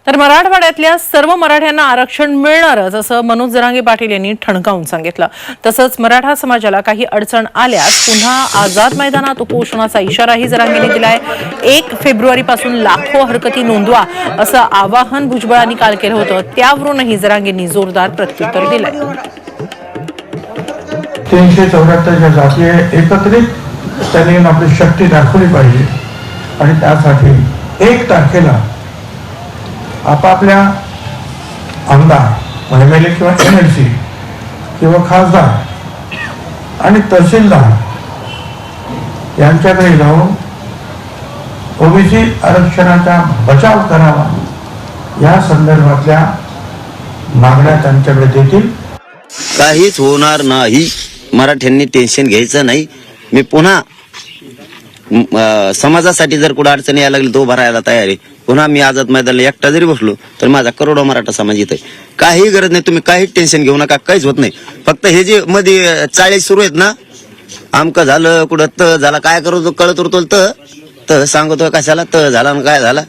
तर मराठवाड्यातल्या सर्व मराठ्यांना आरक्षण मिळणारच असं मनोज जरांगे पाटील यांनी ठणकावून सांगितलं। तसंच मराठा समाजाला काही अडचण आल्यास पुन्हा आझाद मैदानात उपोषणाचा इशाराही जरांगेंनी दिलाय। 1 फेब्रुवारीपासून लाखो हरकती नोंदवा असं आवाहन भुजबळांनी काल केलं होतं, त्यावरूनही जरांगेंनी जोरदार प्रत्युत्तर दिलंय। 374 जाती एकत्रित त्यांनी आपली शक्ती दाखवली पाहिजे आणि त्यासाठी 1 तारखेला आपापल्या आमदार MLA किंवा MLC किंवा खासदार आणि तहसीलदार यांच्याकडे जाऊन ओबीसी आरक्षणाचा बचाव करावा या संदर्भातल्या मागण्या त्यांच्याकडे देतील। काहीच होणार नाही, मराठ्यांनी टेन्शन घ्यायचं नाही। मी पुन्हा समाजासाठी जर कुठं अडचणी यायला लागली तो भरायला तयार आहे। पुन्हा मी आझाद मैदानाला एकटा जरी बसलो तर माझा करोडो मराठा समाज येत आहे। काही गरज नाही, तुम्ही काही टेन्शन घेऊ नका, काहीच होत नाही। फक्त हे जे मध्ये चाळी सुरू आहेत ना, आमकं झालं कुठं त झाला, काय करू कळत उरतो त सांगतो कशाला त झाला काय झाला।